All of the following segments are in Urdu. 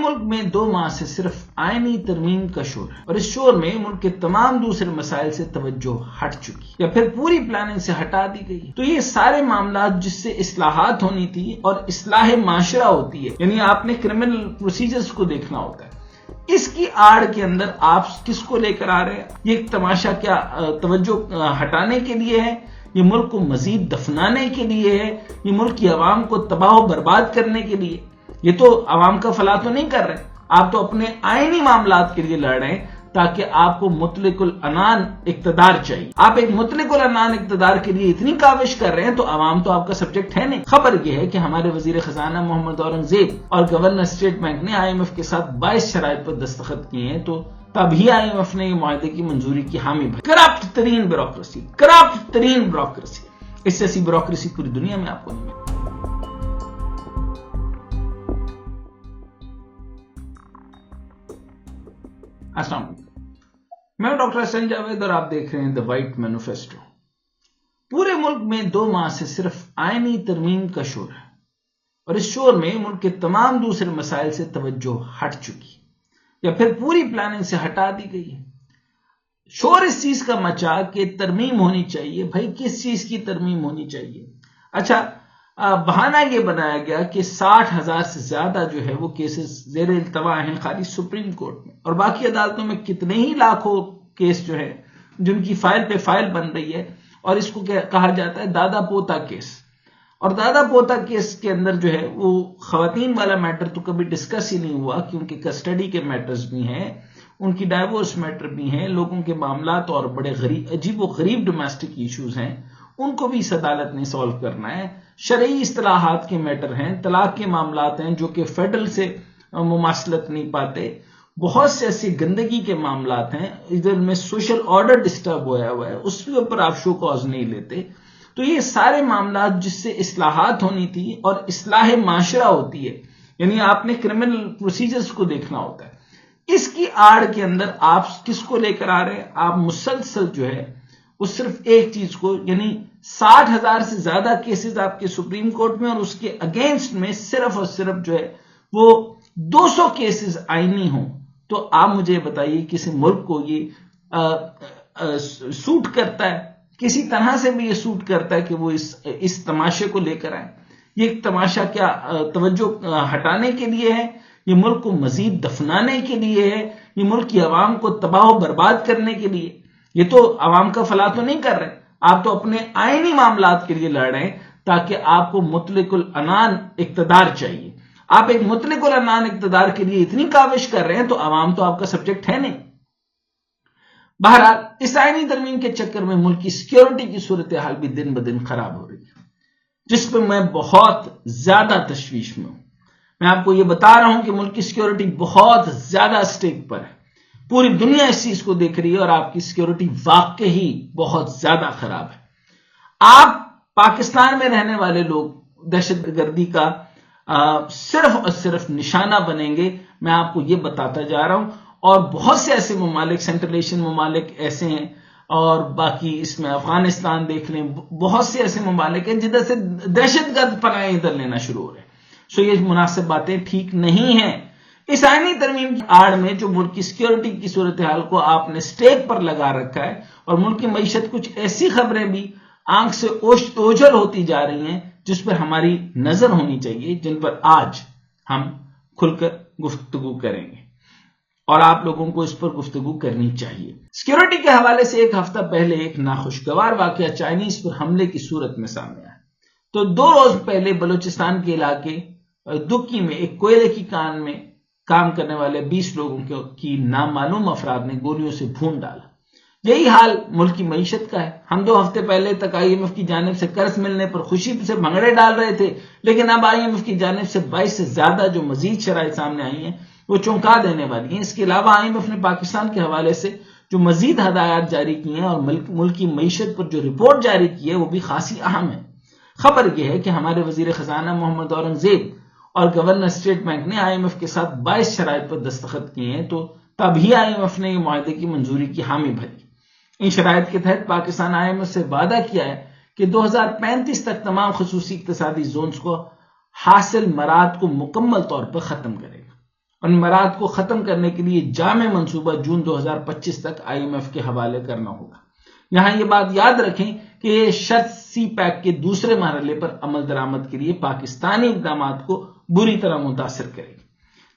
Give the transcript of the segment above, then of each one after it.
ملک میں 2 ماہ سے صرف آئینی ترمیم کا شور ہے اور اس شور میں ملک کے تمام دوسرے مسائل سے توجہ ہٹ چکی یا پھر پوری پلاننگ سے ہٹا دی گئی. تو یہ سارے معاملات جس سے اصلاحات ہونی تھی اور اصلاح معاشرہ ہوتی ہے، یعنی آپ نے کرمنل پروسیجرز کو دیکھنا ہوتا ہے، اس کی آڑ کے اندر آپ کس کو لے کر آ رہے ہیں؟ یہ ایک تماشا کیا توجہ ہٹانے کے لیے ہے؟ یہ ملک کو مزید دفنانے کے لیے ہے؟ یہ ملک کی عوام کو تباہ و برباد کرنے کے لیے؟ یہ تو عوام کا فلاح تو نہیں کر رہے، آپ تو اپنے آئینی معاملات کے لیے لڑ رہے ہیں تاکہ آپ کو مطلق العنان اقتدار چاہیے. آپ ایک مطلق العنان اقتدار کے لیے اتنی کاوش کر رہے ہیں تو عوام تو آپ کا سبجیکٹ ہے نہیں. خبر یہ ہے کہ ہمارے وزیر خزانہ محمد اورنگزیب اور گورنر اسٹیٹ بینک نے IMF کے ساتھ 22 شرائط پر دستخط کیے ہیں، تو تبھی IMF نے یہ معاہدے کی منظوری کی حامی بھری. کرپٹ ترین بیوروکریسی، اس سے ایسی بیوروکریسی پوری دنیا میں آپ کو نہیں ملتی. السلام علیکم، میں ڈاکٹر حسین جاوید اور آپ دیکھ رہے ہیں دی وائٹ مینیفیسٹو. پورے ملک میں 2 ماہ سے صرف آئینی ترمیم کا شور ہے اور اس شور میں ملک کے تمام دوسرے مسائل سے توجہ ہٹ چکی یا پھر پوری پلاننگ سے ہٹا دی گئی ہے. شور اس چیز کا مچا کہ ترمیم ہونی چاہیے. بھائی کس چیز کی ترمیم ہونی چاہیے؟ اچھا، بہانہ یہ بنایا گیا کہ 60,000 سے زیادہ جو ہے وہ کیسز زیر التوا ہیں خالی سپریم کورٹ میں، اور باقی عدالتوں میں کتنے ہی لاکھوں کیس جو ہے جن کی فائل پہ فائل بن رہی ہے، اور اس کو کہا جاتا ہے دادا پوتا کیس. اور دادا پوتا کیس کے اندر جو ہے وہ خواتین والا میٹر تو کبھی ڈسکس ہی نہیں ہوا، کیونکہ کسٹڈی کے میٹرز بھی ہیں، ان کی ڈائیورس میٹر بھی ہیں، لوگوں کے معاملات اور بڑے عجیب و غریب ڈومیسٹک ایشوز ہیں، ان کو بھی اس عدالت نے سالو کرنا ہے. شرعی اصطلاحات کے میٹر ہیں، طلاق کے معاملات ہیں جو کہ فیڈرل سے مماثلت نہیں پاتے، بہت سے ایسی گندگی کے معاملات ہیں، ادھر میں سوشل آرڈر ڈسٹرب ہوا ہے، اس کے اوپر آپ شو کاز نہیں لیتے. تو یہ سارے معاملات جس سے اصلاحات ہونی تھی اور اصلاح معاشرہ ہوتی ہے، یعنی آپ نے کرمنل پروسیجرز کو دیکھنا ہوتا ہے، اس کی آڑ کے اندر آپ کس کو لے کر آ رہے ہیں؟ آپ مسلسل جو ہے وہ صرف ایک چیز کو، یعنی 60,000 سے زیادہ کیسز آپ کے سپریم کورٹ میں اور اس کے اگینسٹ میں صرف اور صرف جو ہے وہ 200 کیسز آئینی ہوں. تو آپ مجھے بتائیے کسی ملک کو یہ سوٹ کرتا ہے؟ کسی طرح سے بھی یہ سوٹ کرتا ہے کہ وہ اس تماشے کو لے کر آئیں؟ یہ ایک تماشا کیا توجہ ہٹانے کے لیے ہے؟ یہ ملک کو مزید دفنانے کے لیے ہے؟ یہ ملک کی عوام کو تباہ و برباد کرنے کے لیے؟ یہ تو عوام کا فلاح تو نہیں کر رہے، آپ تو اپنے آئینی معاملات کے لیے لڑ رہے ہیں تاکہ آپ کو مطلق العنان اقتدار چاہیے. آپ ایک مطلق العنان اقتدار کے لیے اتنی کاوش کر رہے ہیں تو عوام تو آپ کا سبجیکٹ ہے نہیں. بہرحال اس آئینی ترمیم کے چکر میں ملک کی سیکیورٹی کی صورتحال بھی دن بدن خراب ہو رہی ہے، جس پہ میں بہت زیادہ تشویش میں ہوں. میں آپ کو یہ بتا رہا ہوں کہ ملک کی سیکیورٹی بہت زیادہ اسٹیک پر ہے، پوری دنیا اس چیز کو دیکھ رہی ہے اور آپ کی سیکیورٹی واقعی بہت زیادہ خراب ہے. آپ پاکستان میں رہنے والے لوگ دہشت گردی کا صرف اور صرف نشانہ بنیں گے، میں آپ کو یہ بتاتا جا رہا ہوں. اور بہت سے ایسے ممالک، سینٹرل ایشین ممالک ایسے ہیں، اور باقی اس میں افغانستان دیکھ لیں، بہت سے ایسے ممالک ہیں جدھر سے دہشت گرد پناہیں ادھر لینا شروع ہو رہے ہیں. سو یہ مناسب باتیں ٹھیک نہیں ہیں. اس آئینی ترمیم کی آڑ میں جو ملک کی سیکیورٹی کی صورتحال کو آپ نے سٹیک پر لگا رکھا ہے، اور ملک کی معیشت کچھ ایسی خبریں بھی آنکھ سے اوجھل ہوتی جا رہی ہیں جس پر ہماری نظر ہونی چاہیے، جن پر آج ہم کھل کر گفتگو کریں گے اور آپ لوگوں کو اس پر گفتگو کرنی چاہیے. سیکیورٹی کے حوالے سے ایک ہفتہ پہلے ایک ناخوشگوار واقعہ چائنیز پر حملے کی صورت میں سامنے آیا. تو 2 روز پہلے بلوچستان کے علاقے دکی میں ایک کوئلے کی کان میں کام کرنے والے 20 لوگوں کی نامعلوم افراد نے گولیوں سے بھون ڈالا. یہی حال ملک کی معیشت کا ہے. ہم 2 ہفتے پہلے تک IMF کی جانب سے قرض ملنے پر خوشی سے بھنگڑے ڈال رہے تھے، لیکن اب IMF کی جانب سے 22 سے زیادہ جو مزید شرائط سامنے آئی ہیں وہ چونکا دینے والی ہیں. اس کے علاوہ IMF نے پاکستان کے حوالے سے جو مزید ہدایات جاری کی ہیں اور ملک کی معیشت پر جو رپورٹ جاری کی ہے وہ بھی خاصی اہم ہے. خبر یہ ہے کہ ہمارے وزیر خزانہ محمد اورنگزیب اور گورنر اسٹیٹ بینک نے IMF کے ساتھ 22 شرائط پر دستخط کیے ہیں، تو تبھی IMF نے یہ معاہدے کی منظوری کی حامی بھری. ان شرائط کے تحت پاکستان IMF سے وعدہ کیا ہے کہ 2035 تک تمام خصوصی اقتصادی زونز کو حاصل مراد کو مکمل طور پر ختم کرے گا. اور نمرات کو ختم کرنے کے لیے جامع منصوبہ جون 2025 تک IMF کے حوالے کرنا ہوگا۔ یہاں یہ بات یاد رکھیں کہ یہ شرط سی پیک کے دوسرے مرحلے پر عمل درآمد کے لیے پاکستانی اقدامات کو بری طرح متاثر کرے گی۔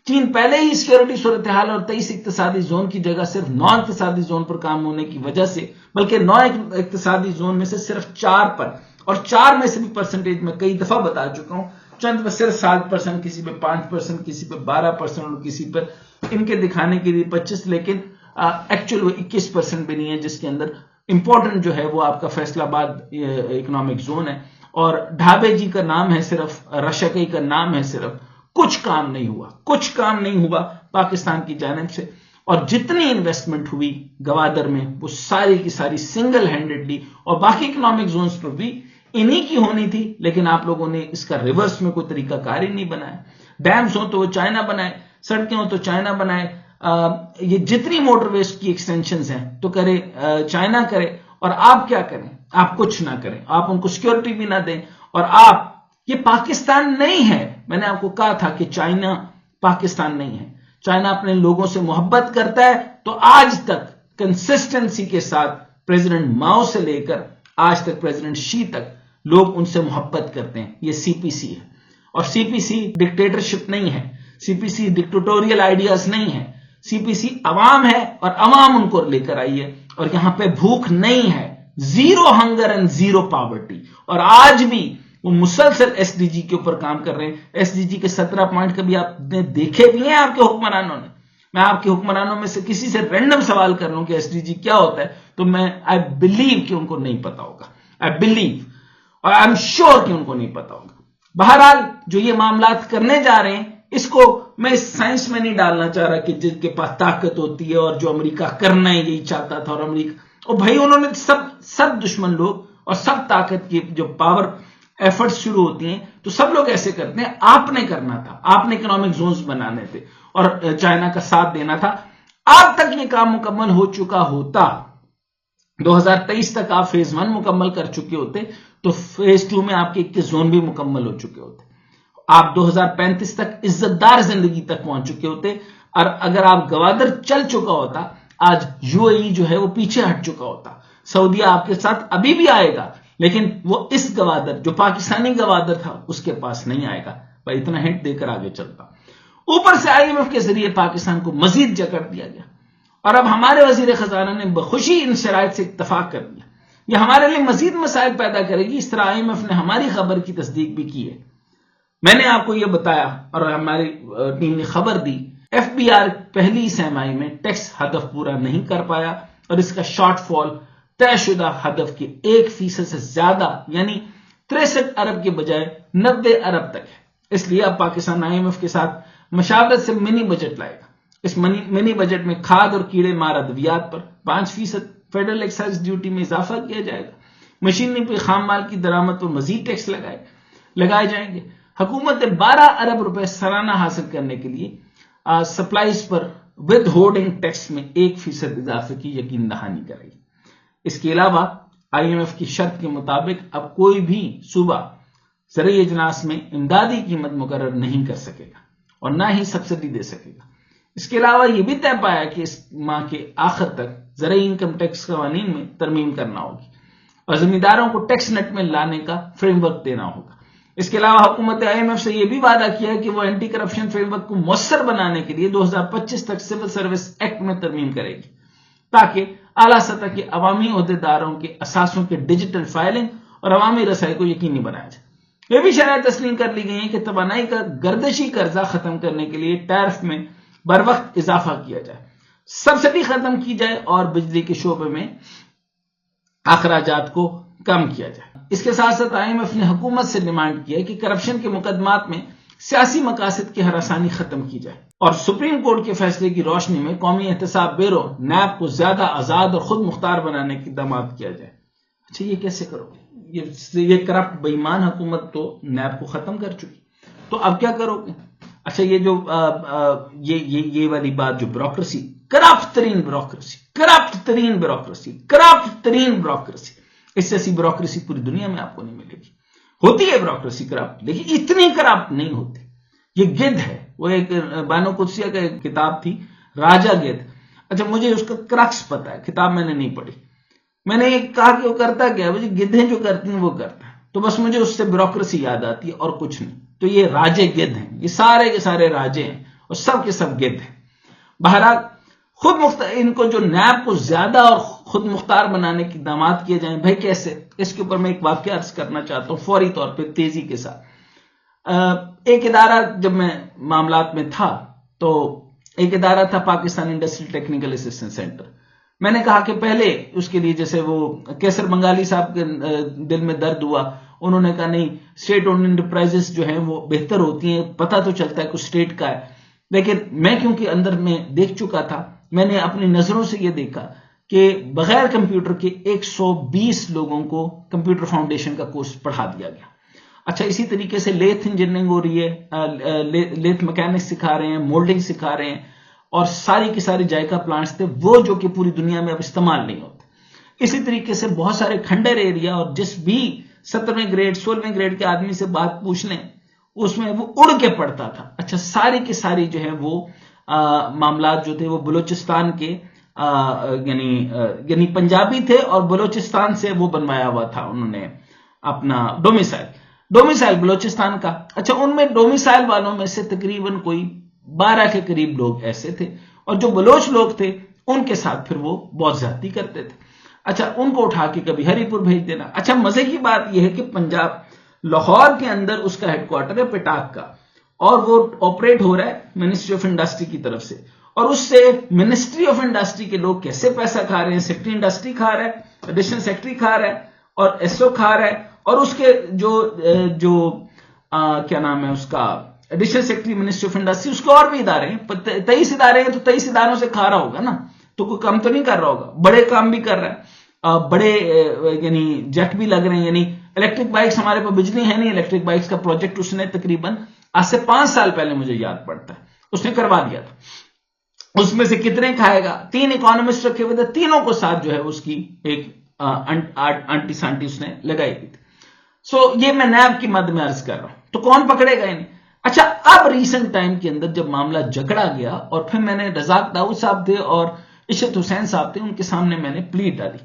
چین پہلے ہی سیکیورٹی صورتحال اور 23 اقتصادی زون کی جگہ صرف 9 اقتصادی زون پر کام ہونے کی وجہ سے، بلکہ 9 اقتصادی زون میں سے صرف 4 پر، اور 4 میں سے بھی پرسنٹیج میں کئی دفعہ بتا چکا ہوں، چند میں صرف 7%، کسی پہ 5%، کسی پہ 12% اور کسی پر ان کے دکھانے کے لیے 25%، لیکن ایکچوئل وہ 21% بھی نہیں ہے، جس کے اندر امپورٹنٹ جو ہے وہ آپ کا فیصل آباد اکنامک زون ہے، اور ڈھابے جی کا نام ہے صرف، رشکئی کا نام ہے صرف، کچھ کام نہیں ہوا پاکستان کی جانب سے، اور جتنی انویسٹمنٹ ہوئی گوادر میں وہ ساری کی ساری سنگل ہینڈڈلی، اور باقی اکنامک زونز پر بھی انہی کی ہونی تھی، لیکن آپ لوگوں نے اس کا ریورس میں کوئی طریقہ کار ہی نہیں بنایا۔ ڈیمز ہوں تو وہ چائنا بنائے، سڑکیں ہوں تو چائنا بنائے، یہ جتنی موٹر ویز کی ایکسٹینشنز ہیں تو کرے چائنا کرے، اور آپ کیا کریں؟ آپ کچھ نہ کریں، آپ ان کو سیکیورٹی بھی نہ دیں، اور آپ یہ پاکستان نہیں ہے۔ میں نے آپ کو کہا تھا کہ چائنا پاکستان نہیں ہے، چائنا اپنے لوگوں سے محبت کرتا ہے، تو آج تک کنسسٹنسی کے ساتھ پریزیڈنٹ ماؤ سے لے کر آج تک پریزیڈنٹ شی تک لوگ ان سے محبت کرتے ہیں۔ یہ سی پی سی ہے، اور سی پی سی ڈکٹیٹرشپ نہیں ہے، سی پی سی ڈکٹیٹوریل آئیڈیاز نہیں ہے، سی پی سی عوام ہے، اور عوام ان کو لے کر آئی ہے، اور یہاں پہ بھوک نہیں ہے، zero hunger and zero poverty, اور آج بھی وہ مسلسل ایس ڈی جی کے اوپر کام کر رہے ہیں۔ ایس ڈی جی کے 17 پوائنٹ کبھی آپ نے دیکھے بھی ہیں آپ کے حکمرانوں نے؟ میں آپ کے حکمرانوں میں سے کسی سے رینڈم سوال کر لوں کہ ایس ڈی جی کیا ہوتا ہے، تو میں آئی بلیو کہ ان کو نہیں پتا ہوگا، آئی بلیو، اور آئی ایم شیور کہ ان کو نہیں پتا ہوگا۔ بہرحال جو یہ معاملات کرنے جا رہے ہیں، اس کو میں اس سائنس میں نہیں ڈالنا چاہ رہا کہ جن کے پاس طاقت ہوتی ہے اور جو امریکہ کرنا یہی چاہتا تھا، اور امریکہ، اور بھائی انہوں نے سب دشمن لوگ اور سب طاقت کی جو پاور ایفرٹس شروع ہوتی ہیں تو سب لوگ ایسے کرتے ہیں۔ آپ نے کرنا تھا، آپ نے اکنامک زونز بنانے تھے اور چائنا کا ساتھ دینا تھا۔ اب تک یہ کام مکمل ہو چکا ہوتا، 2023 تک آپ فیز 1 مکمل کر چکے ہوتے، تو فیز 2 میں آپ کے 21 زون بھی مکمل ہو چکے ہوتے، آپ 2035 تک عزت دار زندگی تک پہنچ چکے ہوتے، اور اگر آپ گوادر چل چکا ہوتا، آج یو اے ای جو ہے وہ پیچھے ہٹ چکا ہوتا، سعودیہ آپ کے ساتھ ابھی بھی آئے گا، لیکن وہ اس گوادر جو پاکستانی گوادر تھا اس کے پاس نہیں آئے گا۔ بھائی اتنا ہنٹ دے کر آگے چلتا، اوپر سے IMF کے ذریعے پاکستان کو مزید جکڑ دیا گیا، اور اب ہمارے وزیر خزانہ نے بخوشی ان شرائط سے اتفاق کر دیا۔ یہ ہمارے لیے مزید مسائل پیدا کرے گی۔ اس طرح IMF نے ہماری خبر کی تصدیق بھی کی ہے۔ میں نے آپ کو یہ بتایا اور ہماری ٹیم نے خبر دی، FBR پہلی سہمائی میں ٹیکس ہدف پورا نہیں کر پایا، اور اس کا شارٹ فال طے شدہ ہدف کے 1% سے زیادہ، یعنی 63 ارب کے بجائے 90 ارب تک ہے۔ اس لیے اب پاکستان IMF کے ساتھ مشاورت سے منی بجٹ لائے گا۔ اس منی بجٹ میں کھاد اور کیڑے مار ادویات پر 5% فیڈرل ایکسائز ڈیوٹی میں اضافہ کیا جائے گا۔ مشینری پہ خام مال کی درآمد پر مزید ٹیکس لگائے جائیں گے۔ حکومت 12 ارب روپے سالانہ حاصل کرنے کے لیے سپلائز پر ود ہولڈنگ ٹیکس میں 1% اضافے کی یقین دہانی کرے گی۔ اس کے علاوہ IMF کی شرط کے مطابق اب کوئی بھی صوبہ زرعی اجناس میں امدادی قیمت مقرر نہیں کر سکے گا اور نہ ہی سبسڈی دے سکے گا۔ اس کے علاوہ یہ بھی طے پایا کہ اس ماہ کے آخر تک زرعی انکم ٹیکس قوانین میں ترمیم کرنا ہوگی اور زمینداروں کو ٹیکس نیٹ میں لانے کا فریم ورک دینا ہوگا۔ اس کے علاوہ حکومت IMF سے یہ بھی وعدہ کیا ہے کہ وہ اینٹی کرپشن فریم ورک کو مؤثر بنانے کے لیے 2025 تک سول سروس ایکٹ میں ترمیم کرے گی، تاکہ اعلیٰ سطح کے عوامی عہدیداروں کے اثاثوں کے ڈیجیٹل فائلنگ اور عوامی رسائی کو یقینی بنایا جائے۔ یہ بھی شرائط تسلیم کر لی گئی ہیں کہ توانائی کا گردشی قرضہ ختم کرنے کے لیے ٹیرف میں بر وقت اضافہ کیا جائے، سبسڈی ختم کی جائے اور بجلی کے شعبے میں اخراجات کو کم کیا جائے۔ اس کے ساتھ ساتھ IMF نے حکومت سے ڈیمانڈ کیا ہے کہ کرپشن کے مقدمات میں سیاسی مقاصد کی ہراسانی ختم کی جائے اور سپریم کورٹ کے فیصلے کی روشنی میں قومی احتساب بیورو نیب کو زیادہ آزاد اور خود مختار بنانے کی اقدامات کیا جائے۔ اچھا یہ کیسے کرو گے؟ یہ کرپٹ بے ایمان حکومت تو نیب کو ختم کر چکی، تو اب کیا کرو گے؟ اچھا یہ جو یہ والی بات جو بیوروکریسی، کرپٹ ترین بیوروکریسی، اس سے ایسی بیوروکریسی پوری دنیا میں آپ کو نہیں ملے گی۔ ہوتی ہے بیوروکریسی کرپٹ، لیکن اتنی کرپٹ نہیں ہوتی۔ یہ گدھ ہے، وہ ایک بانو قدسیہ کا ایک کتاب تھی راجا گدھ. اچھا مجھے اس کا کرکس پتا ہے, کتاب میں نے نہیں پڑھی. میں نے کہا کہ وہ کرتا کیا, مجھے گدھیں جو کرتی ہیں وہ کرتا ہے, تو بس مجھے اس سے بیوروکریسی یاد آتی ہے اور کچھ نہیں. تو یہ راجے گدھ ہیں, یہ سارے کے سارے راجے ہیں اور سب کے سب گدھ ہیں. بہرحال خود مختار, ان کو جو نیب کو زیادہ اور خود مختار بنانے کی اقدامات کیے جائیں, بھائی کیسے؟ اس کے اوپر میں ایک واقعہ عرض کرنا چاہتا ہوں فوری طور پہ تیزی کے ساتھ. ایک ادارہ جب میں معاملات میں تھا تو ایک ادارہ تھا Pakistan industrial technical assistance centre. میں نے کہا کہ پہلے اس کے لیے جیسے وہ کیسر بنگالی صاحب کے دل میں درد ہوا, انہوں نے کہا نہیں اسٹیٹ اونڈ انٹرپرائزز جو ہیں وہ بہتر ہوتی ہیں, پتہ تو چلتا ہے کچھ اسٹیٹ کا ہے. لیکن میں کیونکہ اندر میں دیکھ چکا تھا, میں نے اپنی نظروں سے یہ دیکھا کہ بغیر کمپیوٹر کے 120 لوگوں کو کمپیوٹر فاؤنڈیشن کا کورس پڑھا دیا گیا. اچھا اسی طریقے سے لیتھ انجینئرنگ ہو رہی ہے, لیتھ میکینکس سکھا رہے ہیں, مولڈنگ سکھا رہے ہیں, اور ساری کی ساری جائکا پلانٹس تھے وہ جو کہ پوری دنیا میں اب استعمال نہیں ہوتے. اسی طریقے سے بہت سارے کھنڈر ایریا, اور جس بھی 17ویں گریڈ 16ویں گریڈ کے آدمی سے بات پوچھ لیں اس میں وہ اڑ کے پڑتا تھا. اچھا ساری کی ساری جو ہے وہ معاملات جو تھے وہ بلوچستان کے یعنی پنجابی تھے, اور بلوچستان سے وہ بنوایا ہوا تھا انہوں نے اپنا ڈومیسائل بلوچستان کا. اچھا ان میں ڈومیسائل والوں میں سے تقریباً کوئی 12 کے قریب لوگ ایسے تھے, اور جو بلوچ لوگ تھے ان کے ساتھ پھر وہ بہت زیادتی کرتے تھے. اچھا ان کو اٹھا کے کبھی ہری پور بھیج دینا. اچھا مزے کی بات یہ ہے کہ پنجاب لاہور کے اندر اس کا ہیڈ کوارٹر ہے پٹاک کا, اور وہ آپریٹ ہو رہا ہے منسٹری آف انڈسٹری کی طرف سے, اور اس سے منسٹری آف انڈسٹری کے لوگ کیسے پیسہ کھا رہے ہیں. سیکٹری انڈسٹری کھا رہا ہے, ایڈیشنل سیکٹری کھا رہا ہے, اور ایس او کھا رہا ہے, اور اس کے جو کیا نام ہے اس کا additional secretary ministry of industry, اس کے اور بھی ادارے ہیں, 23 ادارے ہیں, تو 23 اداروں سے کھا رہا ہوگا نا, تو کوئی کام تو نہیں کر رہا ہوگا, بڑے کام بھی کر رہا ہے, بڑے یعنی جیٹ بھی لگ رہے ہیں. یعنی الیکٹرک بائکس, ہمارے پاس بجلی ہے نہیں, الیکٹرک بائکس کا پروجیکٹ اس نے تقریباً آج سے 5 سال پہلے مجھے یاد پڑتا ہے اس نے کروا دیا تھا. اس میں سے کتنے کھائے گا, 3 اکانومسٹ رکھے ہوئے تھے, تینوں کو ساتھ جو ہے اس کی ایک آنٹی سانٹی اس نے لگائی ہوئی تھی. سو یہ میں نیب کی مد میں عرض کر رہا ہوں, تو کون پکڑے گا انہیں. اچھا اب ریسنٹ ٹائم کے اندر جب معاملہ جکڑا گیا, اور پھر میں نے رزاق داؤد صاحب تھے اور عشرت حسین صاحب تھے, ان کے سامنے میں نے پلی ڈالی,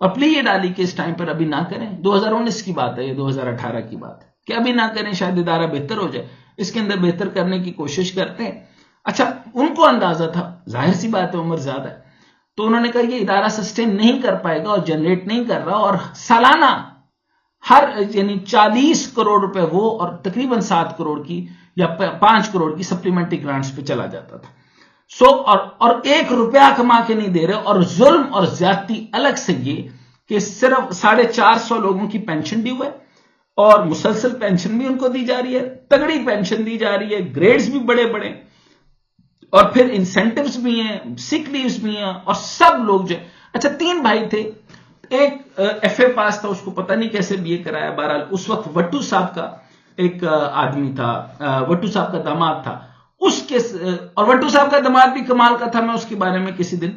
اور پلی یہ ڈالی کہ اس ٹائم پر ابھی نہ کریں. 2019 کی بات ہے, یہ 2018 کی بات ہے, کہ ابھی نہ کریں, شاید ادارہ بہتر ہو جائے, اس کے اندر بہتر کرنے کی کوشش کرتے ہیں. اچھا ان کو اندازہ تھا, ظاہر سی بات ہے عمر زیادہ ہے, تو انہوں نے کہا یہ ادارہ سسٹین نہیں کر پائے گا اور جنریٹ نہیں کر رہا, اور سالانہ ہر یعنی 40 کروڑ روپے وہ اور تقریباً 7 کروڑ کی یا 5 کروڑ کی سپلیمنٹری گرانٹس پہ چلا جاتا تھا. سو اور 1 روپیہ کما کے نہیں دے رہے, اور ظلم اور زیادتی الگ سے یہ کہ صرف 450 لوگوں کی پینشن ڈیو ہے, اور مسلسل پینشن بھی ان کو دی جا رہی ہے, تگڑی پینشن دی جا رہی ہے, گریڈز بھی بڑے بڑے, اور پھر انسینٹیوز بھی ہیں, سک لیوز بھی ہیں, اور سب لوگ جو. اچھا 3 بھائی تھے, ایک ایف اے پاس تھا, اس کو پتہ نہیں کیسے بی اے کرایا. بہرحال اس وقت وٹو صاحب کا ایک آدمی تھا, وٹو صاحب کا داماد تھا, اس کے, اور وٹو صاحب کا داماد بھی کمال کا تھا. میں اس کے بارے میں کسی دن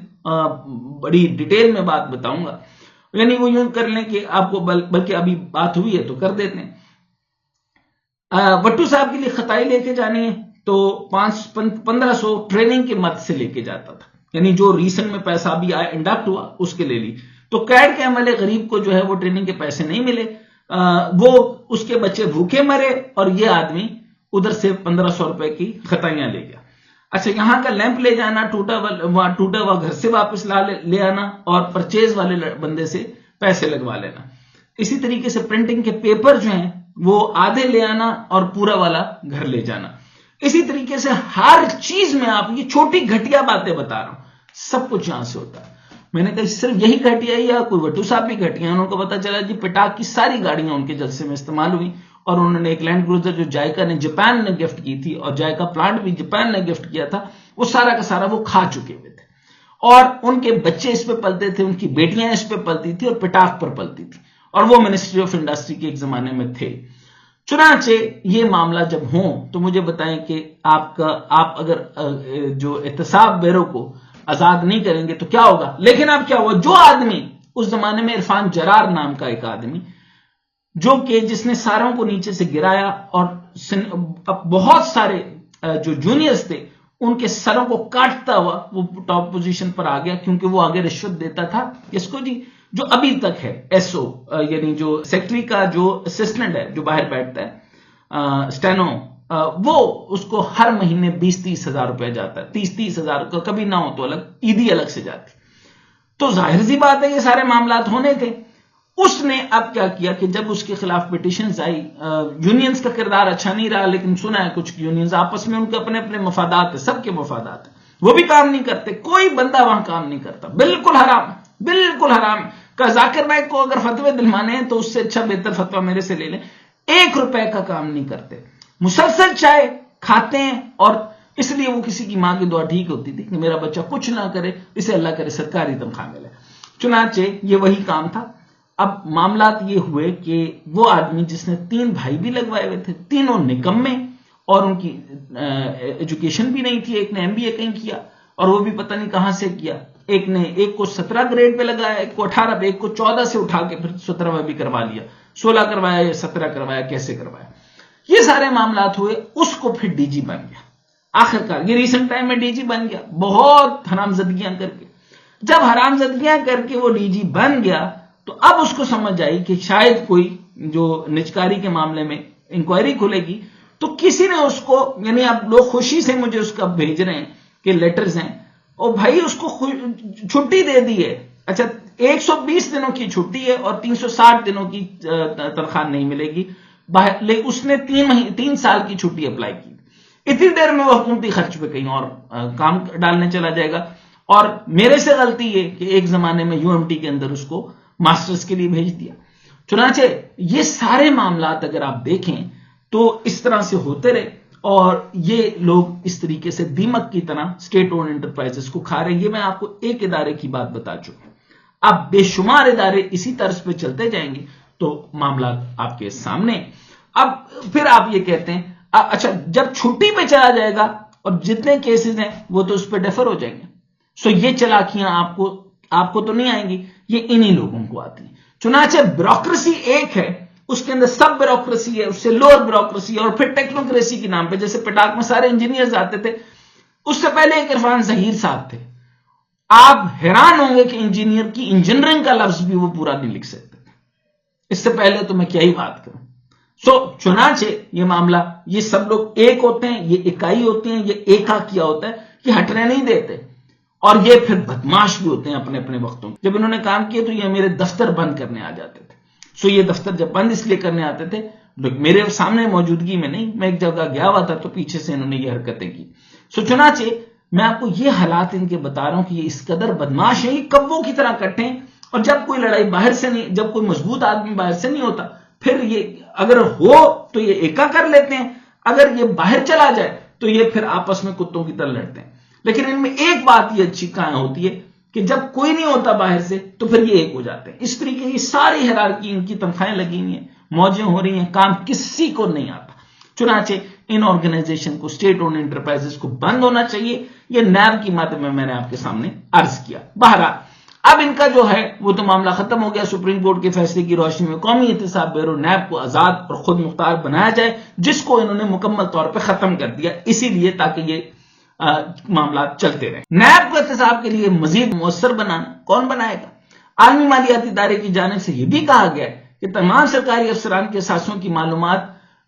بڑی ڈیٹیل میں بات بتاؤں گا. یعنی وہ یوں کر لیں کہ آپ کو بلکہ ابھی بات ہوئی ہے تو کر دیتے ہیں. وٹو صاحب کے لیے خطائی لے کے جانی ہے تو 1500 ٹریننگ کے مد سے لے کے جاتا تھا, یعنی جو ریسنٹ میں پیسہ ابھی آیا انڈکٹ ہوا اس کے لے لی. تو کیڈ کے عملے غریب کو جو ہے وہ ٹریننگ کے پیسے نہیں ملے, وہ اس کے بچے بھوکے مرے, اور یہ آدمی ادھر سے 1500 روپے کی خطائیاں لے گیا. اچھا یہاں کا لیمپ لے جانا, ٹوٹا ہوا گھر سے واپس لے آنا, اور پرچیز والے بندے سے پیسے لگوا لینا. اسی طریقے سے پرنٹنگ کے پیپر جو ہیں وہ آدھے لے آنا اور پورا والا گھر لے جانا. اسی طریقے سے ہر چیز میں, آپ یہ چھوٹی گھٹیا باتیں بتا رہا ہوں, سب کچھ یہاں سے ہوتا ہے. میں نے کہا صرف یہی گھٹیا یا کوئی وٹو صاحب بھی گھٹیا, انہوں کو پتا چلا جی پٹاک کی ساری گاڑیاں ان کے جلسے میں استعمال ہوئی, اور انہوں نے ایک لینڈ کروزر جو جائکا نے جاپان نے گفٹ کی تھی, اور جائکا پلانٹ بھی جاپان نے گفٹ کیا تھا, وہ سارا کا سارا وہ کھا چکے ہوئے تھے, اور ان کے بچے اس پہ پلتے تھے, ان کی بیٹیاں اس پہ پلتی تھی, اور پٹاک پر پلتی تھی, اور وہ منسٹری آف انڈسٹری کے ایک زمانے میں تھے. چنانچہ یہ معاملہ جب ہوں تو مجھے بتائیں کہ آپ اگر جو احتساب بیرو کو آزاد نہیں کریں گے تو کیا ہوگا. لیکن اب کیا ہوا, جو آدمی اس زمانے میں عرفان جرار نام کا ایک آدمی, جو کہ جس نے ساروں کو نیچے سے گرایا, اور بہت سارے جو جونیئرز تھے ان کے سروں کو کاٹتا ہوا وہ ٹاپ پوزیشن پر آ گیا، کیونکہ وہ آگے رشوت دیتا تھا اس کو جی، جو ابھی تک ہے ایس او یعنی جو سیکٹری کا جو اسسٹنٹ ہے جو باہر بیٹھتا ہے اسٹینو، وہ اس کو ہر مہینے 20-30 ہزار روپے جاتا ہے، 30 ہزار کا کبھی نہ ہو تو الگ، عیدی الگ سے جاتی۔ تو ظاہر سی بات ہے یہ سارے معاملات ہونے تھے۔ اس نے اب کیا کیا کہ جب اس کے خلاف پٹیشنز آئی، یونینز کا کردار اچھا نہیں رہا، لیکن سنا ہے کچھ یونینز آپس میں ان کے اپنے اپنے مفادات ہیں، سب کے مفادات ہیں، وہ بھی کام نہیں کرتے، کوئی بندہ وہاں کام نہیں کرتا، بالکل حرام، بالکل حرام۔ کہ ذاکر نائک کو اگر فتوے دلوانے ہیں تو اس سے اچھا بہتر فتویٰ میرے سے لے لیں، 1 روپے کا کام نہیں کرتے، مسلسل چائے کھاتے ہیں، اور اس لیے وہ کسی کی ماں کی دعا ٹھیک ہوتی تھی کہ میرا بچہ کچھ نہ کرے، اسے اللہ کرے سرکاری تنخواہ ملے۔ چنانچہ یہ وہی کام تھا۔ اب معاملات یہ ہوئے کہ وہ آدمی جس نے 3 بھائی بھی لگوائے ہوئے تھے، تینوں نکمے، اور ان کی ایجوکیشن بھی نہیں تھی، ایک نے MBA کہیں کیا اور وہ بھی پتہ نہیں کہاں سے کیا، ایک کو 17 گریڈ پہ لگایا، ایک کو 18 پہ، ایک کو 14 سے اٹھا کے پھر 17 میں بھی کروا لیا، 16 کروایا یا 17 کروایا، کیسے کروایا، یہ سارے معاملات ہوئے۔ اس کو پھر ڈی جی بن گیا، آخرکار یہ ریسنٹ ٹائم میں ڈی جی بن گیا، بہت حرام زدگیاں کر کے۔ جب حرام زدگیاں کر کے وہ ڈی جی بن گیا تو اب اس کو سمجھ آئی کہ شاید کوئی جو نجکاری کے معاملے میں انکوائری کھلے گی، تو کسی نے اس کو، یعنی اب لوگ خوشی سے مجھے اس کا بھیج رہے ہیں کہ لیٹرز ہیں، اور بھائی اس کو چھٹی دے دی ہے، اچھا 120 دنوں کی چھٹی ہے اور 360 دنوں کی تنخواہ نہیں ملے گی، اس نے 3 سال کی چھٹی اپلائی کی، اتنی دیر میں وہ حکومتی خرچ پہ کہیں اور کام ڈالنے چلا جائے گا۔ اور میرے سے غلطی یہ کہ ایک زمانے میں UMT کے اندر اس کو ماسٹرز کے لیے بھیج دیا۔ چنانچہ یہ سارے معاملات اگر آپ دیکھیں تو اس طرح سے ہوتے رہے، اور یہ لوگ اس طریقے سے دیمک کی طرح اسٹیٹ اونڈ انٹرپرائزز کو کھا رہے ہیں۔ یہ میں آپ کو ایک ادارے کی بات بتا چکا ہوں، اب بے شمار ادارے اسی طرز پہ چلتے جائیں گے تو معاملات آپ کے سامنے۔ اب پھر آپ یہ کہتے ہیں اچھا جب چھٹی پہ چلا جائے گا اور جتنے کیسز ہیں وہ تو اس پہ ڈیفر ہو جائیں گے، سو یہ چلاکیاں آپ کو تو نہیں آئیں گی، یہ انہی لوگوں کو آتی ہیں۔ چنانچہ بیوروکریسی ایک ہے، اس کے اندر سب بیوروکریسی ہے، اس سے لوور بیوروکریسی ہے، اور پھر ٹیکنوکریسی کے نام پہ جیسے پٹاک میں سارے انجینئرز آتے تھے، اس سے پہلے ایک عرفان ظہیر صاحب تھے، آپ حیران ہوں گے کہ انجینئر کی انجینئرنگ کا لفظ بھی وہ پورا نہیں لکھ سکتے، اس سے پہلے تو میں کیا ہی بات کروں۔ چنانچہ یہ معاملہ، یہ سب لوگ ایک ہوتے ہیں، یہ اکائی ہوتے ہیں، یہ ایکا کیا ہوتا ہے، یہ ہٹنے نہیں دیتے، اور یہ پھر بدماش بھی ہوتے ہیں اپنے اپنے وقتوں۔ جب انہوں نے کام کیا تو یہ میرے دفتر بند کرنے آ جاتے تھے، یہ دفتر جب بند اس لیے کرنے آتے تھے میرے سامنے موجودگی میں نہیں، میں ایک جگہ گیا ہوا تھا تو پیچھے سے انہوں نے یہ حرکتیں کی۔ چنانچہ میں آپ کو یہ حالات ان کے بتا رہا ہوں کہ یہ اس قدر بدماش ہیں، یہ کبوں کی طرح کٹے ہیں، اور جب کوئی لڑائی باہر سے نہیں، جب کوئی مضبوط آدمی باہر سے نہیں ہوتا، پھر یہ اگر ہو تو یہ ایکا کر لیتے ہیں، اگر یہ باہر چلا جائے تو یہ پھر آپس میں کتوں کی طرح لڑتے ہیں۔ لیکن ان میں ایک بات یہ اچھی کہاں ہوتی ہے کہ جب کوئی نہیں ہوتا باہر سے تو پھر یہ ایک ہو جاتے ہیں۔ اس طریقے کی ساری ہیرارکی، ان کی تنخواہیں لگی ہوئی ہیں، موجیں ہو رہی ہیں، کام کسی کو نہیں آتا۔ چنانچہ ان آرگنائزیشن کو، اسٹیٹ اونڈ انٹرپرائزز کو بند ہونا چاہیے، یہ نیب کی مدد میں نے آپ کے سامنے عرض کیا۔ بہرحال اب ان کا جو ہے وہ تو معاملہ ختم ہو گیا، سپریم کورٹ کے فیصلے کی روشنی میں قومی احتساب بیورو نیب کو آزاد اور خود مختار بنایا جائے، جس کو انہوں نے مکمل طور پہ ختم کر دیا، اسی لیے تاکہ یہ معاملات چلتے رہے۔ نیب کو احتساب کے لیے مزید مؤثر بنانا کون بنائے گا؟ عالمی مالیاتی ادارے کی جانب سے یہ بھی کہا گیا ہے کہ تمام سرکاری افسران کے اثاثوں کی معلومات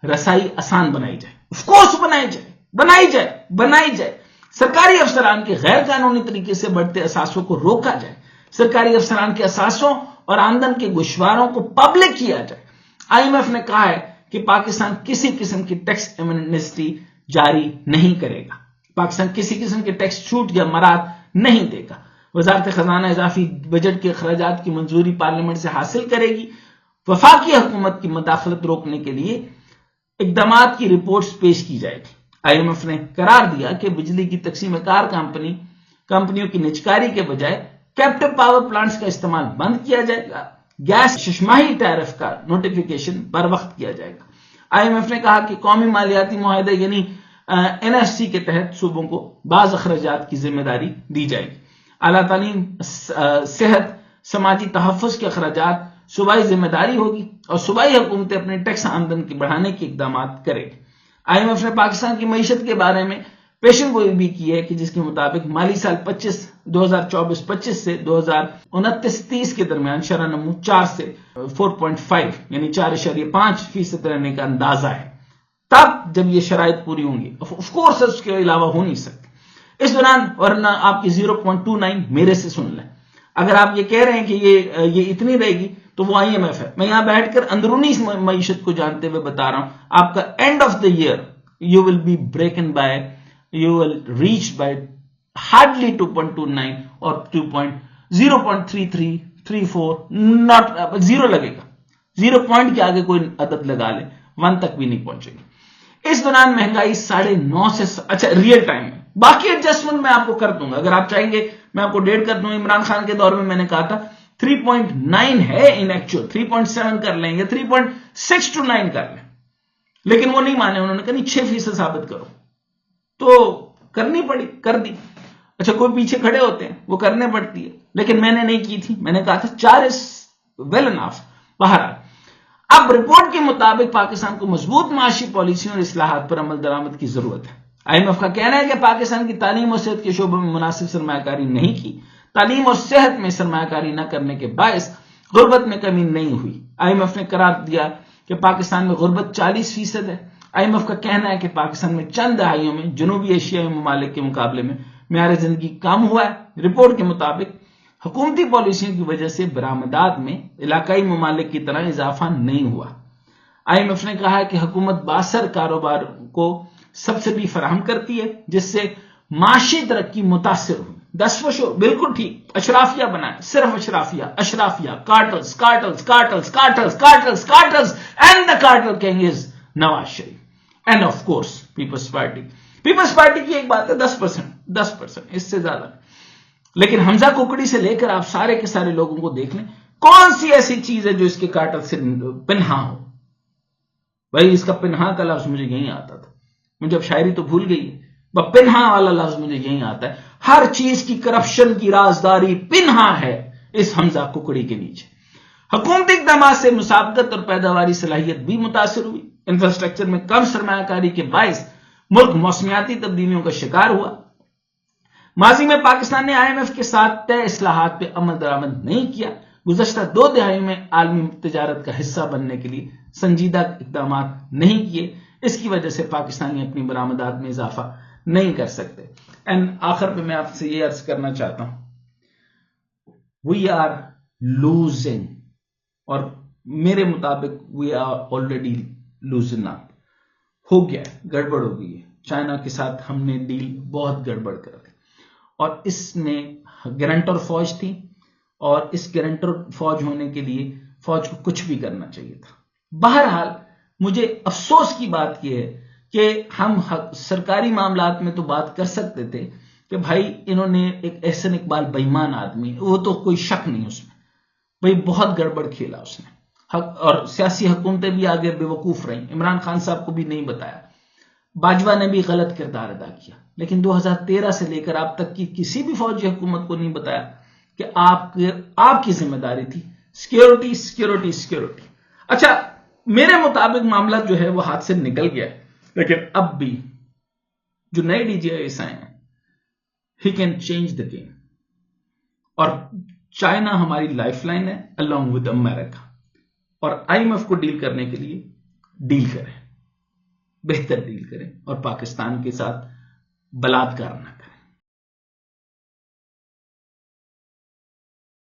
رسائی آسان بنائی جائے، آف کورس بنائی جائے۔ سرکاری افسران کے غیر قانونی طریقے سے بڑھتے اثاثوں کو روکا جائے، سرکاری افسران کے اثاثوں اور آمدن کے گوشواروں کو پبلک کیا جائے۔ IMF نے کہا ہے کہ پاکستان کسی قسم کی ٹیکس ایمنسٹی جاری نہیں کرے گا، پاکستان کسی قسم کے ٹیکس چھوٹ یا مراد نہیں دے گا۔ وزارت خزانہ اضافی بجٹ کے اخراجات کی منظوری پارلیمنٹ سے حاصل کرے گی۔ وفاقی حکومت کی مداخلت روکنے کے لیے اقدامات کی رپورٹس پیش کی جائے گی۔ IMF نے قرار دیا کہ بجلی کی تقسیم کار کمپنیوں کی نجکاری کے بجائے کیپٹو پاور پلانٹس کا استعمال بند کیا جائے گا۔ گیس ششماہی ٹیرف کا نوٹیفیکیشن بر وقت کیا جائے گا۔ IMF نے کہا کہ قومی مالیاتی معاہدہ یعنی NFC کے تحت صوبوں کو بعض اخراجات کی ذمہ داری دی جائے گی۔ اعلیٰ تعلیم، صحت، سماجی تحفظ کے اخراجات صوبائی ذمہ داری ہوگی، اور صوبائی حکومتیں اپنے ٹیکس آمدن کے بڑھانے کے اقدامات کریں گی۔ IMF نے پاکستان کی معیشت کے بارے میں پیشن گوئی بھی کی ہے کہ جس کے مطابق مالی سال 2024-25 سے 2029-30 کے درمیان شرح نمو 4 سے 4.5 یعنی 4.5% رہنے کا اندازہ ہے، تب جب یہ شرائط پوری ہوں گی، آف کورس اس کے علاوہ ہو نہیں سکتی اس دوران، ورنہ آپ کی 0.29 میرے سے سن لیں۔ اگر آپ یہ کہہ رہے ہیں کہ یہ اتنی رہے گی تو وہ IMF ہے، میں یہاں بیٹھ کر اندرونی معیشت کو جانتے ہوئے بتا رہا ہوں، آپ کا end of the year you will be broken by, you will reach by hardly 2.29 اور 0.3334 not 0 لگے گا، 0 پوائنٹ کے آگے کوئی عدد لگا لے 1 تک بھی نہیں پہنچے گی۔ اس دوران مہنگائی 9.5 سے اچھا ریئل ٹائم میں، باقی ایڈجسٹمنٹ میں آپ کو کر دوں گا، اگر آپ چاہیں گے میں آپ کو ڈیٹ کر دوں۔ عمران خان کے دور میں نے کہا تھا 3.9 ہے ان ایکچوئل، 3.7 کر لیں گے، 3.6 to 9 کر لیں، لیکن وہ نہیں مانے، انہوں نے کہا نہیں 6% ثابت کرو، تو کرنی پڑی، کر دی۔ اچھا کوئی پیچھے کھڑے ہوتے ہیں، وہ کرنے پڑتی ہے، لیکن میں نے نہیں کی تھی، میں نے کہا تھا 4 is well enough۔ بہرحال اب رپورٹ کے مطابق پاکستان کو مضبوط معاشی پالیسیوں اور اصلاحات پر عمل درآمد کی ضرورت ہے۔ IMF کا کہنا ہے کہ پاکستان کی تعلیم اور صحت کے شعبوں میں مناسب سرمایہ کاری نہیں کی، تعلیم اور صحت میں سرمایہ کاری نہ کرنے کے باعث غربت میں کمی نہیں ہوئی۔ IMF نے قرار دیا کہ پاکستان میں غربت 40% ہے۔ IMF کا کہنا ہے کہ پاکستان میں چند دہائیوں میں جنوبی ایشیائی ممالک کے مقابلے میں معیار زندگی کم ہوا ہے۔ رپورٹ کے مطابق حکومتی پالیسیوں کی وجہ سے برآمدات میں علاقائی ممالک کی طرح اضافہ نہیں ہوا۔ IMF نے کہا ہے کہ حکومت باثر کاروبار کو سبسڈی فراہم کرتی ہے جس سے معاشی ترقی متاثر ہوئی۔ 10% بالکل ٹھیک، اشرافیہ بنائیں، صرف اشرافیہ، cartels cartels cartels cartels cartels cartels and the cartel king is Nawaz Sharif and of course People's Party کی ایک بات ہے 10%، اس سے زیادہ، لیکن حمزہ ککڑی سے لے کر آپ سارے کے سارے لوگوں کو دیکھ لیں، کون سی ایسی چیز ہے جو اس کے کارٹل سے پنہا ہو؟ بھائی اس کا پنہا کا لفظ مجھے یہیں آتا تھا، مجھے اب شاعری تو بھول گئی ہے، پنہا والا لفظ مجھے یہیں آتا ہے۔ ہر چیز کی کرپشن کی رازداری پنہا ہے اس حمزہ ککڑی کے نیچے۔ حکومتی اقدامات سے مسابقت اور پیداواری صلاحیت بھی متاثر ہوئی۔ انفراسٹرکچر میں کم سرمایہ کاری کے باعث ملک موسمیاتی تبدیلیوں کا شکار ہوا۔ ماضی میں پاکستان نے IMF کے ساتھ طے اصلاحات پہ عمل درآمد نہیں کیا۔ گزشتہ 2 دہائیوں میں عالمی تجارت کا حصہ بننے کے لیے سنجیدہ اقدامات نہیں کیے، اس کی وجہ سے پاکستانی اپنی برآمدات میں اضافہ نہیں کر سکتے۔ آخر پہ میں آپ سے یہ عرض کرنا چاہتا ہوں، وی آر لوزنگ، اور میرے مطابق وی آر آلریڈی لوزن اپ، ہو گیا، گڑبڑ ہو گئی ہے۔ چائنا کے ساتھ ہم نے ڈیل بہت گڑبڑ کر دی، اور اس میں گارنٹر فوج تھی، اور اس گارنٹر فوج ہونے کے لیے فوج کو کچھ بھی کرنا چاہیے تھا۔ بہرحال مجھے افسوس کی بات یہ ہے کہ ہم سرکاری معاملات میں تو بات کر سکتے تھے کہ بھائی انہوں نے ایک احسن اقبال بے ایمان آدمی، وہ تو کوئی شک نہیں اس میں، بھائی بہت گڑبڑ کھیلا اس نے، اور سیاسی حکومتیں بھی آگے بے وقوف رہیں، عمران خان صاحب کو بھی نہیں بتایا، باجوہ نے بھی غلط کردار ادا کیا، لیکن 2013 سے لے کر اب تک کی کسی بھی فوجی حکومت کو نہیں بتایا کہ آپ کی ذمہ داری تھی سیکیورٹی سیکیورٹی سیکیورٹی۔ اچھا میرے مطابق معاملہ جو ہے وہ ہاتھ سے نکل گیا ہے، لیکن اب بھی جو نئے DGIS آئے ہیں he can change the game, اور چائنا ہماری لائف لائن ہے along with امریکہ، اور IMF کو ڈیل کرنے کے لیے ڈیل کریں، بہتر ڈیل کریں، اور پاکستان کے ساتھ بلااتکار نہ کریں۔